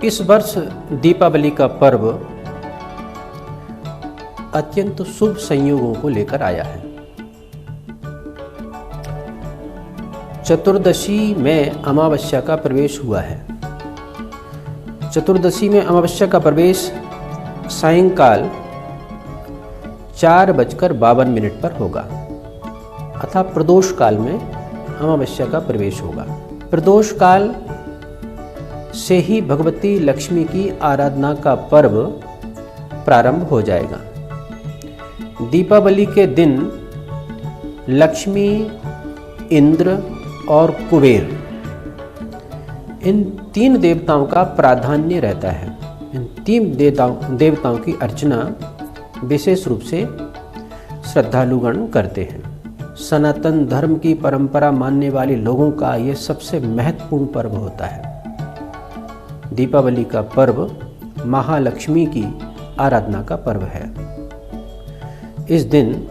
इस वर्ष दीपावली का पर्व अत्यंत शुभ संयोगों को लेकर आया है। चतुर्दशी में अमावस्या का प्रवेश हुआ है। चतुर्दशी में अमावस्या का प्रवेश सायंकाल 4:52 पर होगा, अर्थात प्रदोष काल में अमावस्या का प्रवेश होगा। प्रदोष काल से ही भगवती लक्ष्मी की आराधना का पर्व प्रारंभ हो जाएगा। दीपावली के दिन लक्ष्मी, इंद्र और कुबेर, इन तीन देवताओं का प्राधान्य रहता है। इन तीन देवताओं की अर्चना विशेष रूप से श्रद्धालुगण करते हैं। सनातन धर्म की परंपरा मानने वाले लोगों का ये सबसे महत्वपूर्ण पर्व होता है। दीपावली का पर्व महालक्ष्मी की आराधना का पर्व है। इस दिन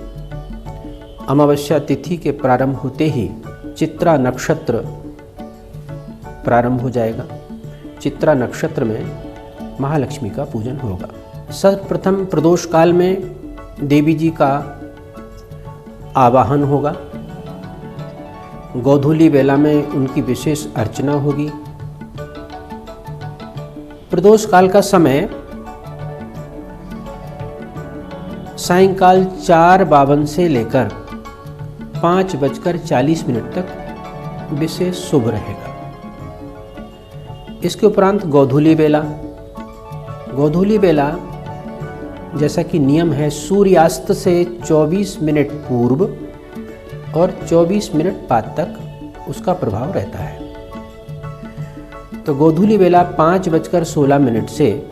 अमावस्या तिथि के प्रारंभ होते ही चित्रा नक्षत्र प्रारंभ हो जाएगा। चित्रा नक्षत्र में महालक्ष्मी का पूजन होगा। सर्वप्रथम प्रदोष काल में देवी जी का आवाहन होगा। गोधूली बेला में उनकी विशेष अर्चना होगी। प्रदोष काल का समय सायंकाल 4:52 से लेकर 5:40 तक विशेष शुभ रहेगा। इसके उपरांत गोधूली बेला। गोधूली बेला जैसा कि नियम है, सूर्यास्त से 24 मिनट पूर्व और 24 मिनट बाद तक उसका प्रभाव रहता है। तो गोधूली बेला 5:16 से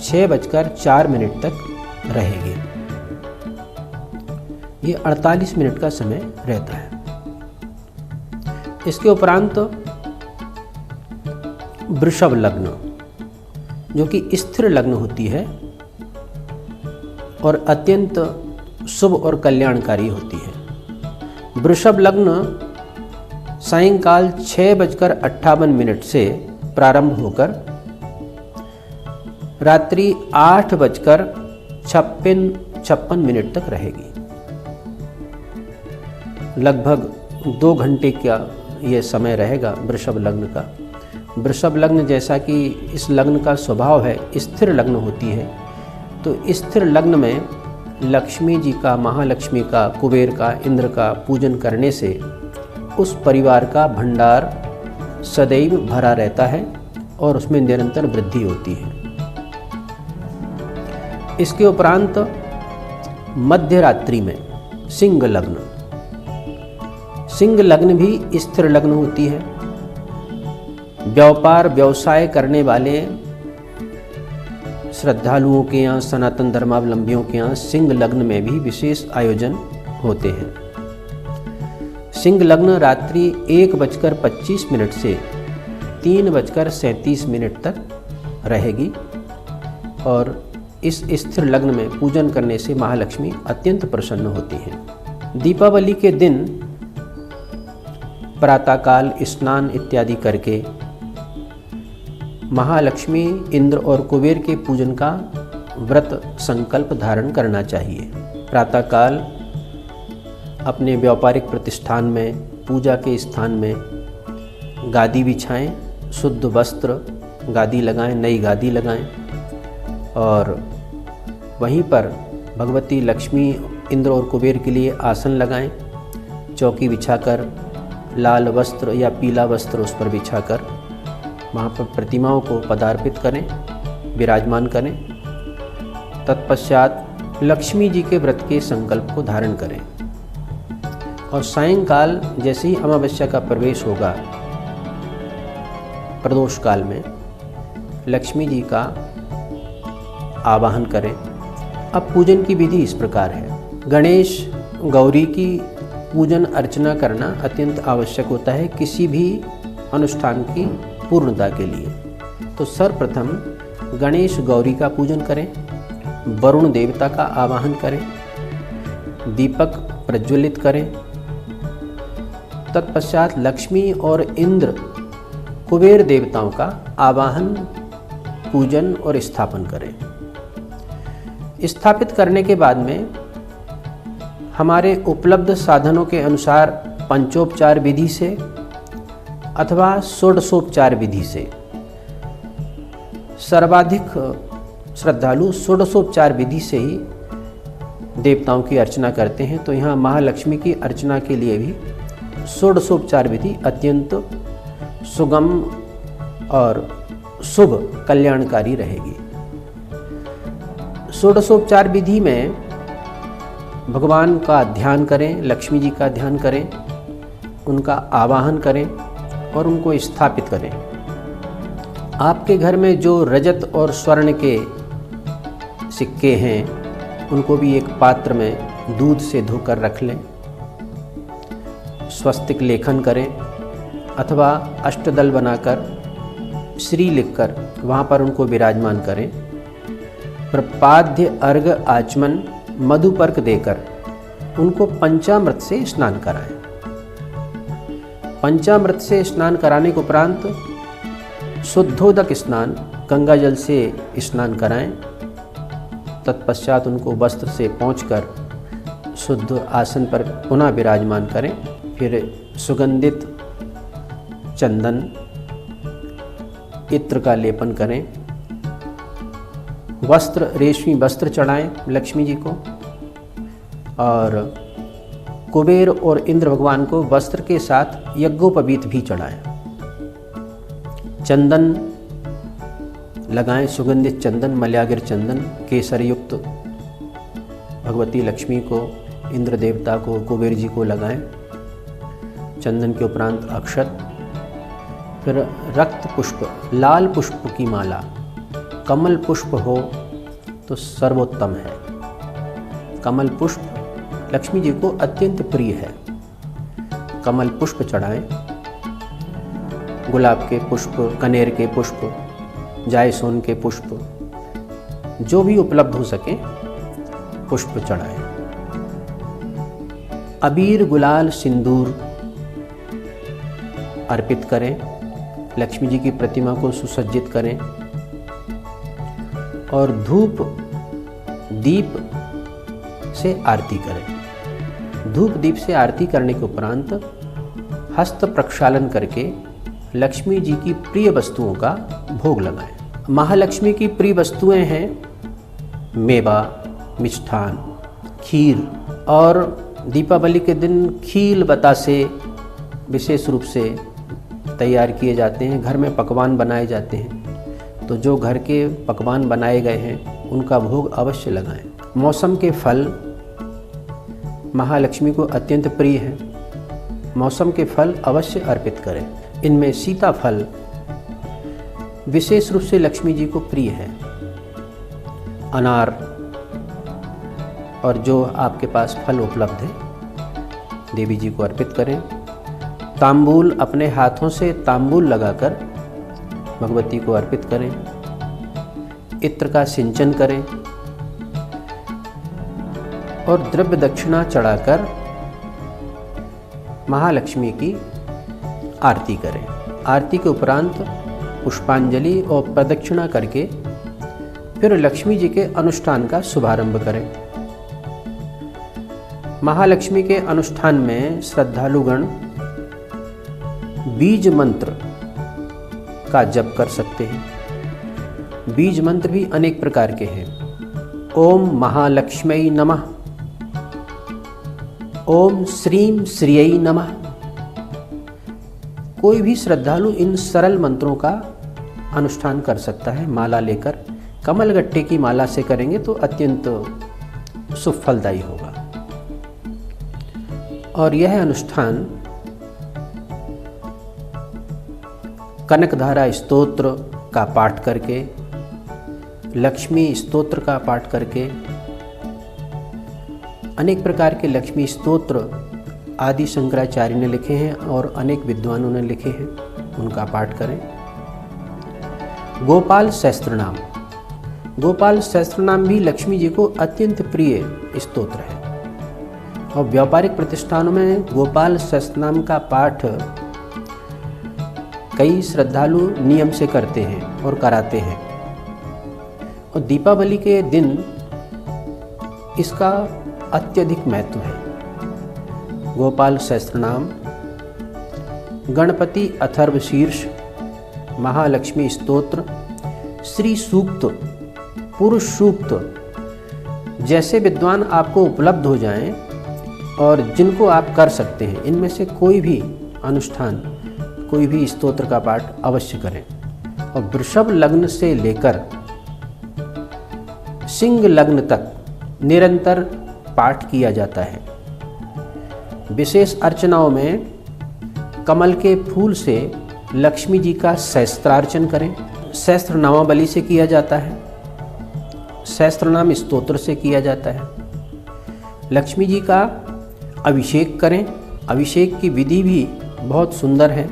6:04 तक रहेगी। ये 48 मिनट का समय रहता है। इसके उपरांत वृषभ लग्न, जो कि स्थिर लग्न होती है और अत्यंत शुभ और कल्याणकारी होती है। वृषभ लग्न सायंकाल 6:58 से प्रारंभ होकर रात्रि 8:56 तक रहेगी। लगभग 2 घंटे का यह समय रहेगा वृषभ लग्न का। वृषभ लग्न, जैसा कि इस लग्न का स्वभाव है, स्थिर लग्न होती है, तो स्थिर लग्न में लक्ष्मी जी का, महालक्ष्मी का, कुबेर का, इंद्र का पूजन करने से उस परिवार का भंडार सदैव भरा रहता है और उसमें निरंतर वृद्धि होती है। इसके उपरांत मध्य रात्रि में सिंह लग्न। सिंह लग्न भी स्थिर लग्न होती है। व्यापार व्यवसाय करने वाले श्रद्धालुओं के यहाँ, सनातन धर्मावलंबियों के यहाँ सिंह लग्न में भी विशेष आयोजन होते हैं। सिंह लग्न रात्रि 1:25 से 3:37 तक रहेगी और इस स्थिर लग्न में पूजन करने से महालक्ष्मी अत्यंत प्रसन्न होती हैं। दीपावली के दिन प्रातःकाल स्नान इत्यादि करके महालक्ष्मी, इंद्र और कुबेर के पूजन का व्रत संकल्प धारण करना चाहिए। प्रातःकाल अपने व्यापारिक प्रतिष्ठान में, पूजा के स्थान में गादी बिछाएं, शुद्ध वस्त्र गादी लगाएं, नई गादी लगाएं और वहीं पर भगवती लक्ष्मी, इंद्र और कुबेर के लिए आसन लगाएं। चौकी बिछाकर लाल वस्त्र या पीला वस्त्र उस पर बिछाकर वहाँ पर प्रतिमाओं को पदार्पित करें, विराजमान करें। तत्पश्चात लक्ष्मी जी के व्रत के संकल्प को धारण करें और सायंकाल जैसे ही अमावस्या का प्रवेश होगा प्रदोष काल में लक्ष्मी जी का आवाहन करें। अब पूजन की विधि इस प्रकार है। गणेश, गौरी की पूजन अर्चना करना अत्यंत आवश्यक होता है किसी भी अनुष्ठान की पूर्णता के लिए। तो सर्वप्रथम गणेश गौरी का पूजन करें, वरुण देवता का आवाहन करें, दीपक प्रज्वलित करें। तत्पश्चात लक्ष्मी और इंद्र, कुबेर देवताओं का आवाहन पूजन और स्थापन करें। स्थापित करने के बाद में हमारे उपलब्ध साधनों के अनुसार पंचोपचार विधि से अथवा षोडशोपचार विधि से, सर्वाधिक श्रद्धालु षोडशोपचार विधि से ही देवताओं की अर्चना करते हैं। तो यहाँ महालक्ष्मी की अर्चना के लिए भी षोडशोपचार विधि अत्यंत सुगम और शुभ कल्याणकारी रहेगी। षोडशोपचार विधि में भगवान का ध्यान करें, लक्ष्मी जी का ध्यान करें, उनका आवाहन करें और उनको स्थापित करें। आपके घर में जो रजत और स्वर्ण के सिक्के हैं उनको भी एक पात्र में दूध से धोकर रख लें। स्वस्तिक लेखन करें अथवा अष्टदल बनाकर श्री लिखकर वहाँ पर उनको विराजमान करें। प्रपाद्य अर्घ आचमन मधुपर्क देकर उनको पंचामृत से स्नान कराएं। पंचामृत से स्नान कराने के उपरांत शुद्धोदक स्नान गंगा जल से स्नान कराएं। तत्पश्चात उनको वस्त्र से पोंछकर शुद्ध आसन पर पुनः विराजमान करें। फिर सुगंधित चंदन इत्र का लेपन करें। वस्त्र, रेशमी वस्त्र चढ़ाएं लक्ष्मी जी को और कुबेर और इंद्र भगवान को वस्त्र के साथ यज्ञोपवीत भी चढ़ाएं। चंदन लगाएं, सुगंधित चंदन, मल्यागिर चंदन केसर युक्त भगवती लक्ष्मी को, इंद्र देवता को, कुबेर जी को लगाएं। चंदन के उपरांत अक्षत, फिर रक्त पुष्प, लाल पुष्प की माला, कमल पुष्प हो तो सर्वोत्तम है। कमल पुष्प लक्ष्मी जी को अत्यंत प्रिय है। कमल पुष्प चढ़ाएं। गुलाब के पुष्प, कनेर के पुष्प, जायसोन के पुष्प, जो भी उपलब्ध हो सके पुष्प चढ़ाएं। अबीर, गुलाल, सिंदूर अर्पित करें। लक्ष्मी जी की प्रतिमा को सुसज्जित करें और धूप दीप से आरती करें। धूप दीप से आरती करने के उपरांत हस्त प्रक्षालन करके लक्ष्मी जी की प्रिय वस्तुओं का भोग लगाएं। महालक्ष्मी की प्रिय वस्तुएं हैं मेवा, मिष्ठान, खीर और दीपावली के दिन खील बतासे विशेष रूप से तैयार किए जाते हैं। घर में पकवान बनाए जाते हैं, तो जो घर के पकवान बनाए गए हैं उनका भोग अवश्य लगाएं। मौसम के फल महालक्ष्मी को अत्यंत प्रिय हैं। मौसम के फल अवश्य अर्पित करें। इनमें सीताफल विशेष रूप से लक्ष्मी जी को प्रिय है। अनार और जो आपके पास फल उपलब्ध है देवी जी को अर्पित करें। तांबूल, अपने हाथों से तांबूल लगाकर भगवती को अर्पित करें। इत्र का सिंचन करें और द्रव्य दक्षिणा चढ़ाकर महालक्ष्मी की आरती करें। आरती के उपरांत पुष्पांजलि और प्रदक्षिणा करके फिर लक्ष्मी जी के अनुष्ठान का शुभारंभ करें। महालक्ष्मी के अनुष्ठान में श्रद्धालुगण बीज मंत्र का जप कर सकते हैं। बीज मंत्र भी अनेक प्रकार के हैं। ओम महालक्ष्म्यै नमः, ओम श्रीं श्रियै नमः। कोई भी श्रद्धालु इन सरल मंत्रों का अनुष्ठान कर सकता है। माला लेकर कमलगट्टे की माला से करेंगे तो अत्यंत सुफलदायी होगा। और यह अनुष्ठान कनकधारा स्तोत्र का पाठ करके, लक्ष्मी स्तोत्र का पाठ करके, अनेक प्रकार के लक्ष्मी स्तोत्र आदि शंकराचार्य ने लिखे हैं और अनेक विद्वानों ने लिखे हैं, उनका पाठ करें। गोपाल सहस्त्रनाम, गोपाल सहस्त्रनाम भी लक्ष्मी जी को अत्यंत प्रिय स्तोत्र है और व्यापारिक प्रतिष्ठानों में गोपाल सहस्त्रनाम का पाठ कई श्रद्धालु नियम से करते हैं और कराते हैं। और दीपावली के दिन इसका अत्यधिक महत्व है। गोपाल सहस्त्रनाम, गणपति अथर्व शीर्ष, महालक्ष्मी स्तोत्र, श्री सूक्त, पुरुष सूक्त जैसे विद्वान आपको उपलब्ध हो जाएं और जिनको आप कर सकते हैं, इनमें से कोई भी अनुष्ठान, कोई भी स्तोत्र का पाठ अवश्य करें। और वृषभ लग्न से लेकर सिंह लग्न तक निरंतर पाठ किया जाता है। विशेष अर्चनाओं में कमल के फूल से लक्ष्मी जी का सहस्त्रार्चन करें। सहस्त्र नामावली से किया जाता है, सहस्त्रनाम स्तोत्र से किया जाता है। लक्ष्मी जी का अभिषेक करें। अभिषेक की विधि भी बहुत सुंदर है।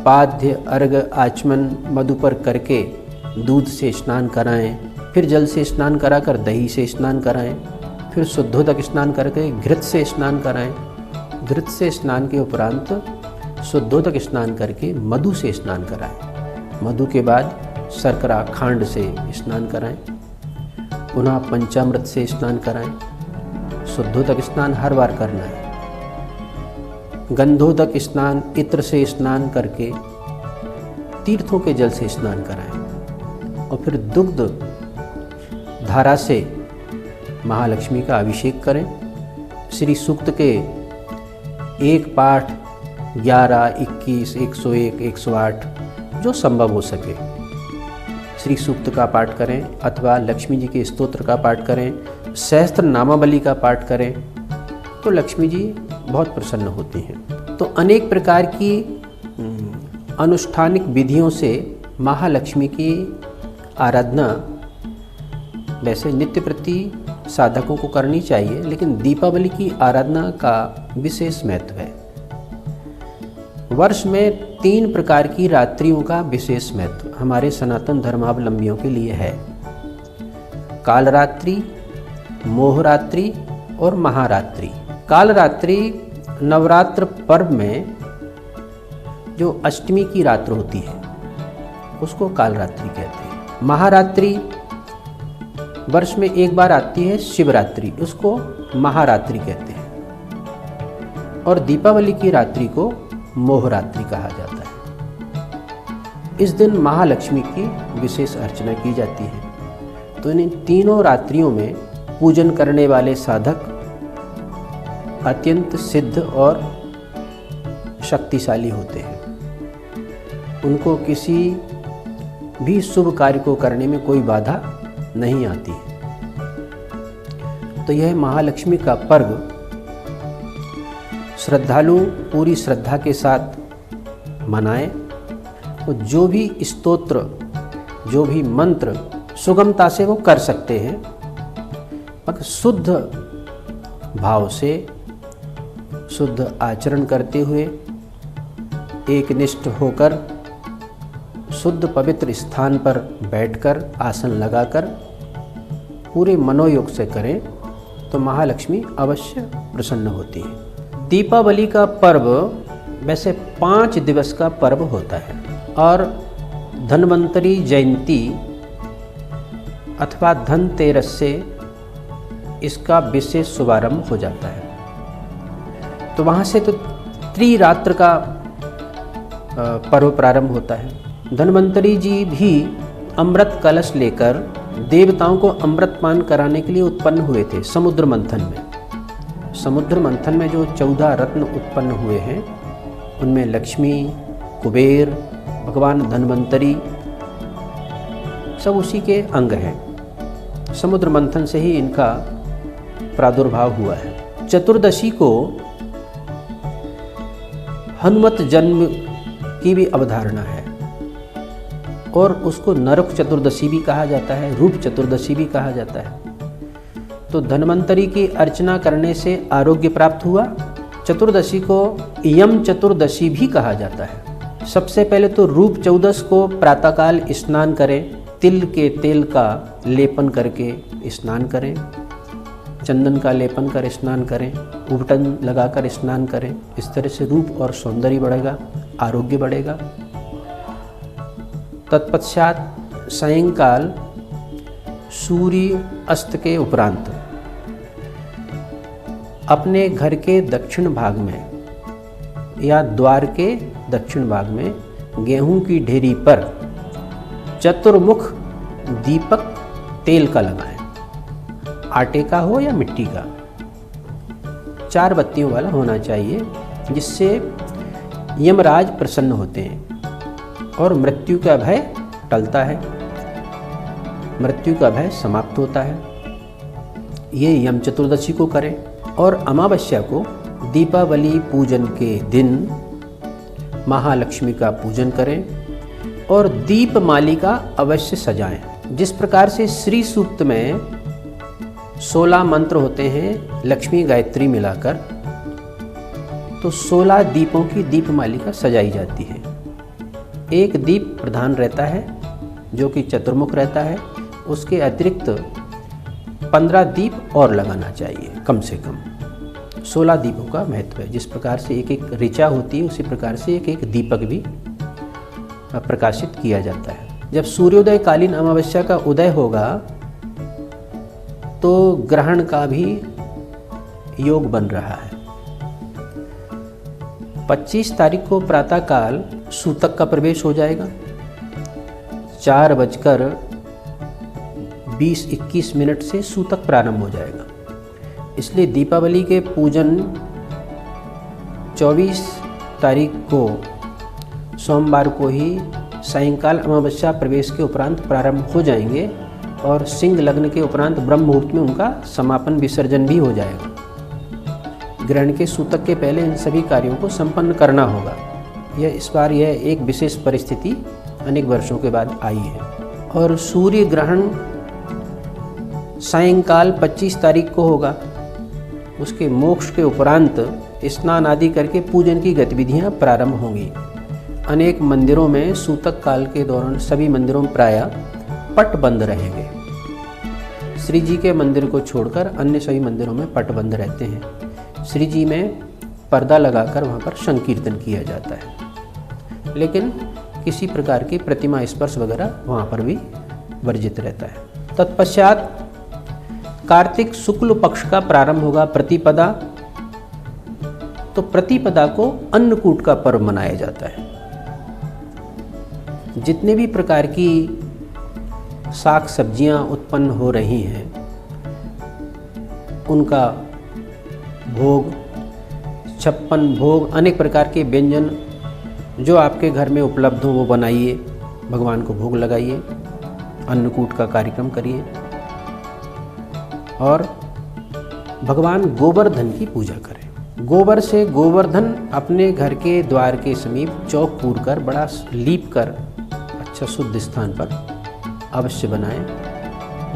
पाद्य, अर्घ, आचमन मधु पर करके दूध से स्नान कराएं, फिर जल से स्नान कराकर दही से स्नान कराएं, फिर शुद्धोदक स्नान करके घृत से स्नान कराएं। घृत से स्नान के उपरांत शुद्धोदक स्नान करके मधु से स्नान कराएं। मधु के बाद शर्करा खांड से स्नान कराएं। पुनः पंचामृत से स्नान कराएं। शुद्धोदक स्नान हर बार करना है। गंधोदक स्नान, इत्र से स्नान करके तीर्थों के जल से स्नान कराएं। और फिर दुग्ध धारा से महालक्ष्मी का अभिषेक करें। श्री सूक्त के एक पाठ 11, 21, 101, 108 जो संभव हो सके श्री सूक्त का पाठ करें, अथवा लक्ष्मी जी के स्तोत्र का पाठ करें, सहस्त्र नामावली का पाठ करें, तो लक्ष्मी जी बहुत प्रसन्न होती हैं। तो अनेक प्रकार की अनुष्ठानिक विधियों से महालक्ष्मी की आराधना वैसे नित्य प्रति साधकों को करनी चाहिए, लेकिन दीपावली की आराधना का विशेष महत्व है। वर्ष में 3 प्रकार की रात्रियों का विशेष महत्व हमारे सनातन धर्मावलंबियों के लिए है। कालरात्रि, मोहरात्रि और महारात्रि। कालरात्रि नवरात्र पर्व में जो अष्टमी की रात्र होती है उसको कालरात्रि कहते हैं। महारात्रि वर्ष में एक बार आती है, शिवरात्रि, उसको महारात्रि कहते हैं। और दीपावली की रात्रि को मोहरात्रि कहा जाता है। इस दिन महालक्ष्मी की विशेष अर्चना की जाती है। तो इन तीनों रात्रियों में पूजन करने वाले साधक अत्यंत सिद्ध और शक्तिशाली होते हैं। उनको किसी भी शुभ कार्य को करने में कोई बाधा नहीं आती है। तो यह महालक्ष्मी का पर्व श्रद्धालु पूरी श्रद्धा के साथ मनाएं और जो भी स्तोत्र, जो भी मंत्र सुगमता से वो कर सकते हैं, मगर शुद्ध भाव से, शुद्ध आचरण करते हुए, एकनिष्ठ होकर, शुद्ध पवित्र स्थान पर बैठकर, आसन लगाकर पूरे मनोयोग से करें तो महालक्ष्मी अवश्य प्रसन्न होती है। दीपावली का पर्व वैसे 5 दिवस का पर्व होता है और धन्वंतरी जयंती अथवा धनतेरस से इसका विशेष शुभारंभ हो जाता है। तो वहाँ से तो त्रिरात्र का पर्व प्रारंभ होता है। धन्वंतरी जी भी अमृत कलश लेकर देवताओं को अमृत पान कराने के लिए उत्पन्न हुए थे समुद्र मंथन में। समुद्र मंथन में जो 14 रत्न उत्पन्न हुए हैं उनमें लक्ष्मी, कुबेर, भगवान धन्वंतरी सब उसी के अंग हैं। समुद्र मंथन से ही इनका प्रादुर्भाव हुआ है। चतुर्दशी को हनुमत जन्म की भी अवधारणा है और उसको नरक चतुर्दशी भी कहा जाता है, रूप चतुर्दशी भी कहा जाता है। तो धन्वंतरी की अर्चना करने से आरोग्य प्राप्त हुआ। चतुर्दशी को यम चतुर्दशी भी कहा जाता है। सबसे पहले तो रूप चौदस को प्रातःकाल स्नान करें, तिल के तेल का लेपन करके स्नान करें, चंदन का लेपन कर स्नान करें, उबटन लगाकर स्नान करें। इस तरह से रूप और सौंदर्य बढ़ेगा, आरोग्य बढ़ेगा। तत्पश्चात सायंकाल सूर्य अस्त के उपरांत अपने घर के दक्षिण भाग में या द्वार के दक्षिण भाग में गेहूं की ढेरी पर चतुर्मुख दीपक तेल का लगाएं। आटे का हो या मिट्टी का, 4 बत्तियों वाला होना चाहिए, जिससे यमराज प्रसन्न होते हैं और मृत्यु का भय टलता है, मृत्यु का भय समाप्त होता है। ये यम चतुर्दशी को करें। और अमावस्या को दीपावली पूजन के दिन महालक्ष्मी का पूजन करें और दीपमालिका अवश्य सजाएं। जिस प्रकार से श्री सूक्त में 16 मंत्र होते हैं लक्ष्मी गायत्री मिलाकर, तो 16 दीपों की दीपमालिका सजाई जाती है। एक दीप प्रधान रहता है जो कि चतुर्मुख रहता है, उसके अतिरिक्त 15 दीप और लगाना चाहिए कम से कम। 16 दीपों का महत्व है। जिस प्रकार से एक एक ऋचा होती है, उसी प्रकार से एक एक दीपक भी प्रकाशित किया जाता है। जब सूर्योदय कालीन अमावस्या का उदय होगा तो ग्रहण का भी योग बन रहा है। 25 तारीख को प्रातःकाल सूतक का प्रवेश हो जाएगा। 4:20-21 से सूतक प्रारंभ हो जाएगा। इसलिए दीपावली के पूजन 24 तारीख को सोमवार को ही सायंकाल अमावस्या प्रवेश के उपरांत प्रारंभ हो जाएंगे और सिंह लग्न के उपरांत ब्रह्म मुहूर्त में उनका समापन विसर्जन भी हो जाएगा। ग्रहण के सूतक के पहले इन सभी कार्यों को संपन्न करना होगा। इस बार यह एक विशेष परिस्थिति अनेक वर्षों के बाद आई है। और सूर्य ग्रहण सायंकाल 25 तारीख को होगा। उसके मोक्ष के उपरांत स्नान आदि करके पूजन की गतिविधियां प्रारंभ होंगी। अनेक मंदिरों में सूतक काल के दौरान सभी मंदिरों में प्रायः पट बंद रहेंगे। श्री जी के मंदिर को छोड़कर अन्य सभी मंदिरों में पट बंद रहते हैं। श्री जी में पर्दा लगाकर वहाँ पर संकीर्तन किया जाता है, लेकिन किसी प्रकार की प्रतिमा स्पर्श वगैरह वहाँ पर भी वर्जित रहता है। तत्पश्चात कार्तिक शुक्ल पक्ष का प्रारंभ होगा प्रतिपदा। तो प्रतिपदा को अन्नकूट का पर्व मनाया जाता है। जितने भी प्रकार की साग सब्जियां उत्पन्न हो रही हैं उनका भोग, 56 भोग, अनेक प्रकार के व्यंजन जो आपके घर में उपलब्ध हो वो बनाइए, भगवान को भोग लगाइए, अन्नकूट का कार्यक्रम करिए और भगवान गोवर्धन की पूजा करें। गोबर से गोवर्धन अपने घर के द्वार के समीप चौक पूर कर, बड़ा लीप कर अच्छा शुद्ध स्थान पर अवश्य बनाएं।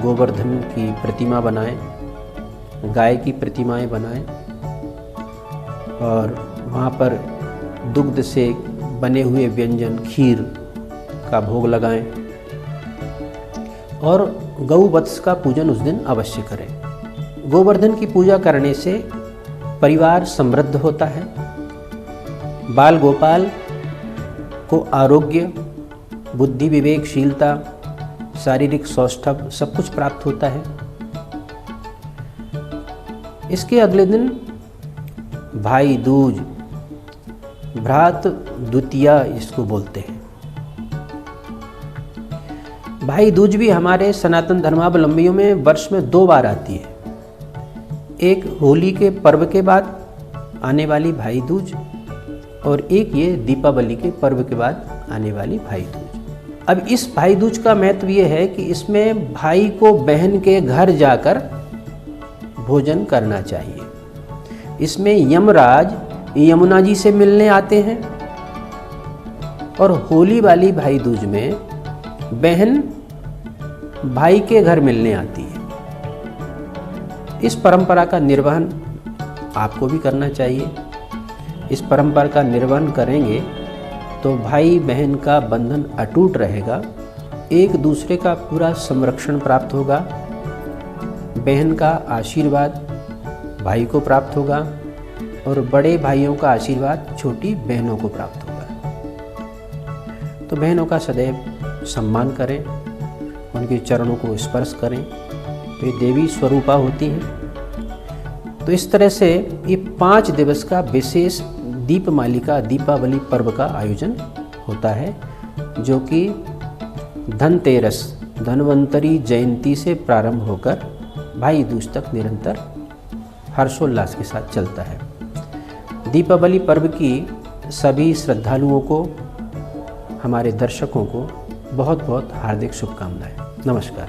गोवर्धन की प्रतिमा बनाएं, गाय की प्रतिमाएं बनाएं और वहाँ पर दुग्ध से बने हुए व्यंजन, खीर का भोग लगाएं और गौवत्स का पूजन उस दिन अवश्य करें। गोवर्धन की पूजा करने से परिवार समृद्ध होता है। बाल गोपाल को आरोग्य, बुद्धि, विवेकशीलता, शारीरिक सौष्ठव सब कुछ प्राप्त होता है। इसके अगले दिन भाई दूज, भ्रात द्वितीया इसको बोलते हैं। भाई दूज भी हमारे सनातन धर्मावलंबियों में वर्ष में 2 बार आती है। एक होली के पर्व के बाद आने वाली भाई दूज और एक ये दीपावली के पर्व के बाद आने वाली भाई दूज। अब इस भाई दूज का महत्व ये है कि इसमें भाई को बहन के घर जाकर भोजन करना चाहिए। इसमें यमराज यमुना जी से मिलने आते हैं और होली वाली भाई दूज में बहन भाई के घर मिलने आती है। इस परंपरा का निर्वहन आपको भी करना चाहिए। इस परंपरा का निर्वहन करेंगे तो भाई बहन का बंधन अटूट रहेगा, एक दूसरे का पूरा संरक्षण प्राप्त होगा, बहन का आशीर्वाद भाई को प्राप्त होगा और बड़े भाइयों का आशीर्वाद छोटी बहनों को प्राप्त होगा। तो बहनों का सदैव सम्मान करें उनके चरणों को स्पर्श करें तो ये देवी स्वरूपा होती हैं। तो इस तरह से ये 5 दिवस का विशेष दीपमालिका दीपावली पर्व का आयोजन होता है, जो कि धनतेरस धन्वंतरी जयंती से प्रारंभ होकर भाई दूज तक निरंतर हर्षोल्लास के साथ चलता है। दीपावली पर्व की सभी श्रद्धालुओं को, हमारे दर्शकों को बहुत बहुत हार्दिक शुभकामनाएं। नमस्कार।